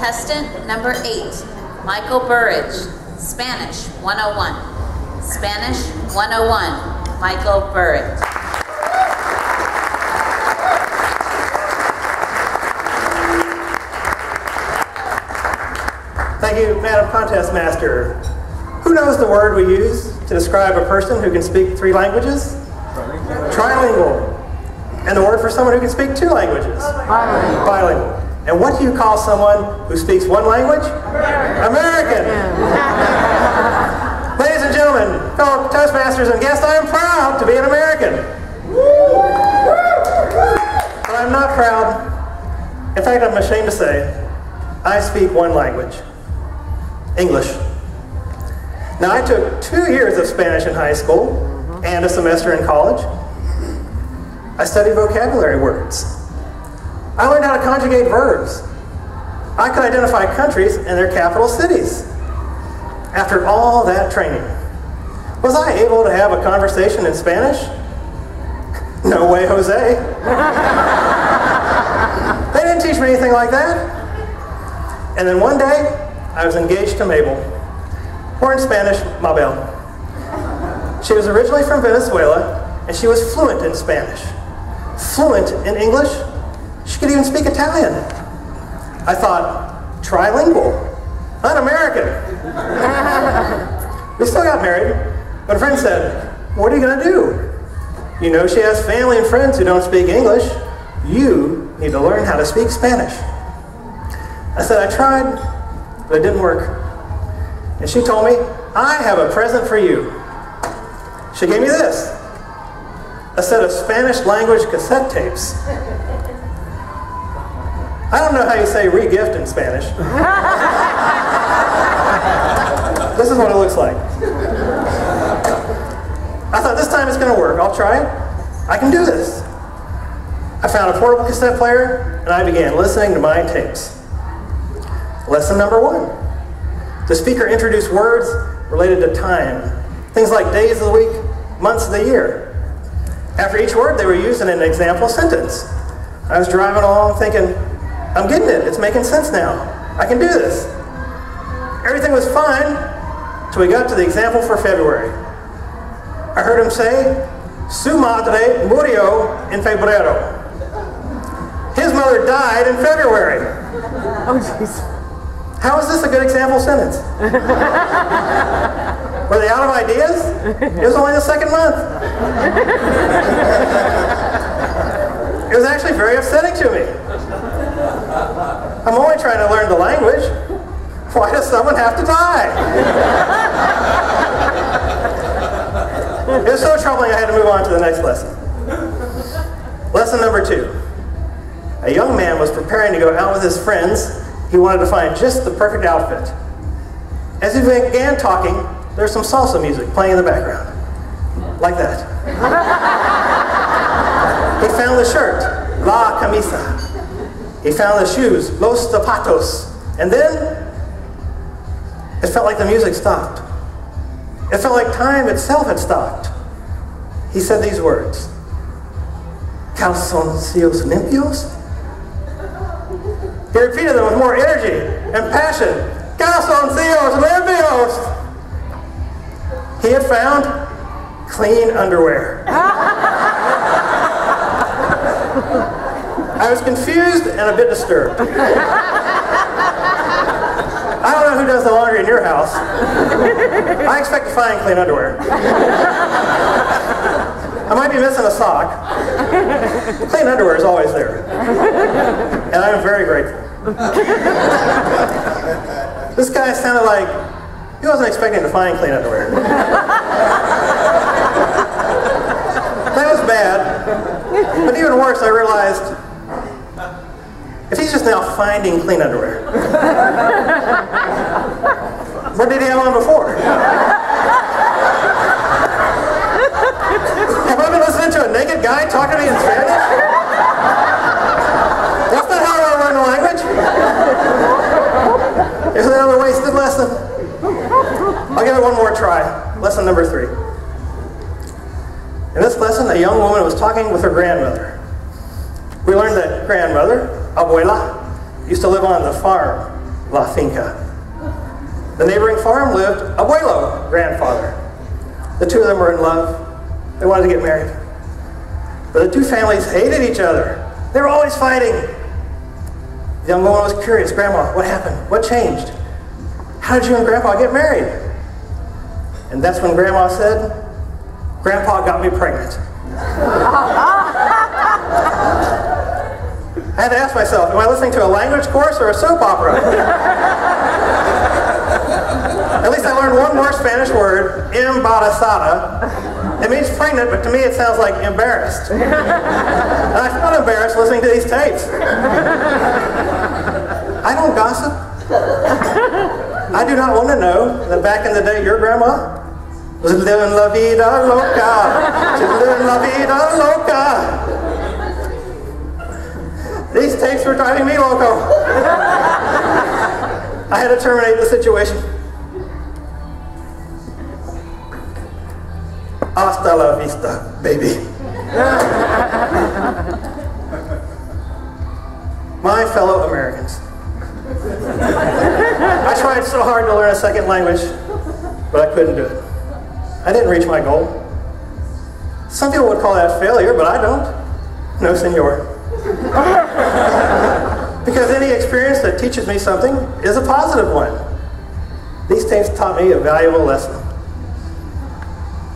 Contestant number 8, Michael Burridge, Spanish 101. Spanish 101, Michael Burridge. Thank you, Madam Contest Master. Who knows the word we use to describe a person who can speak 3 languages? Trilingual. And the word for someone who can speak 2 languages? Bilingual. And what do you call someone who speaks 1 language? American. Ladies and gentlemen, fellow Toastmasters and guests, I am proud to be an American. But I'm not proud. In fact, I'm ashamed to say, I speak 1 language. English. Now, I took 2 years of Spanish in high school and a semester in college. I studied vocabulary words. I learned how to conjugate verbs. I could identify countries and their capital cities. After all that training, was I able to have a conversation in Spanish? No way, Jose. They didn't teach me anything like that. And then one day, I was engaged to Mabel, or in Spanish, Mabel. She was originally from Venezuela, and she was fluent in Spanish. Fluent in English. She could even speak Italian. I thought, trilingual, un-American. We still got married, but a friend said, what are you going to do? You know she has family and friends who don't speak English. You need to learn how to speak Spanish. I said, I tried, but it didn't work. And she told me, I have a present for you. She gave me this, a set of Spanish language cassette tapes. I don't know how you say re-gift in Spanish. This is what it looks like. I thought, this time it's going to work. I'll try it. I can do this. I found a portable cassette player, and I began listening to my tapes. Lesson number 1. The speaker introduced words related to time. Things like days of the week, months of the year. After each word, they were used in an example sentence. I was driving along thinking, I'm getting it. It's making sense now. I can do this. Everything was fine until we got to the example for February. I heard him say, Su madre murió en febrero. His mother died in February. Oh, jeez. How is this a good example sentence? Were they out of ideas? It was only the 2nd month. It was actually very upsetting to me. I'm only trying to learn the language. Why does someone have to die? It was so troubling I had to move on to the next lesson. Lesson number 2. A young man was preparing to go out with his friends. He wanted to find just the perfect outfit. As he began talking, there was some salsa music playing in the background. Like that. He found the shirt, la camisa. He found the shoes, los zapatos. And then, it felt like the music stopped. It felt like time itself had stopped. He said these words, calzoncillos limpios? He repeated them with more energy and passion. Calzoncillos limpios! He had found clean underwear. I was confused and a bit disturbed. I don't know who does the laundry in your house. I expect to find clean underwear. I might be missing a sock. Clean underwear is always there. And I'm very grateful. This guy sounded like he wasn't expecting to find clean underwear. That was bad. But even worse, I realized, if he's just now finding clean underwear, what did he have on before? Have I been listening to a naked guy talking to me in Spanish? That's not how I learn the language. There's another wasted lesson. I'll give it one more try. Lesson number 3. In this lesson, a young woman was talking with her grandmother. We learned that grandmother, abuela, used to live on the farm La Finca. The neighboring farm lived Abuelo, grandfather. The two of them were in love. They wanted to get married. But the two families hated each other. They were always fighting. The young woman was curious. Grandma, what happened? What changed? How did you and Grandpa get married? And that's when Grandma said, Grandpa got me pregnant. I had to ask myself, am I listening to a language course or a soap opera? At least I learned one more Spanish word, embarazada. It means pregnant, but to me it sounds like embarrassed. And I felt embarrassed listening to these tapes. I don't gossip. I do not want to know that back in the day your grandma was living la vida loca. She's living la vida loca. These tapes were driving me loco. I had to terminate the situation. Hasta la vista, baby. My fellow Americans. I tried so hard to learn a second language, but I couldn't do it. I didn't reach my goal. Some people would call that failure, but I don't. No, senor. Because any experience that teaches me something is a positive one. These tapes taught me a valuable lesson.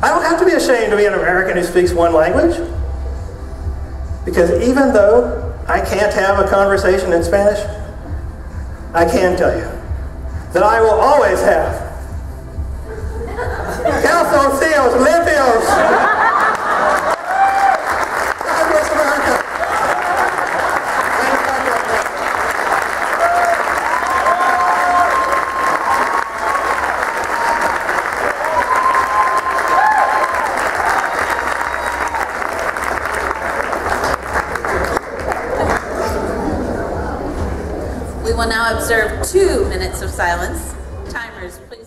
I don't have to be ashamed to be an American who speaks one language. Because even though I can't have a conversation in Spanish, I can tell you that I will always have calzoncillos limpios. God bless America. We will now observe 2 minutes of silence. Timers, please.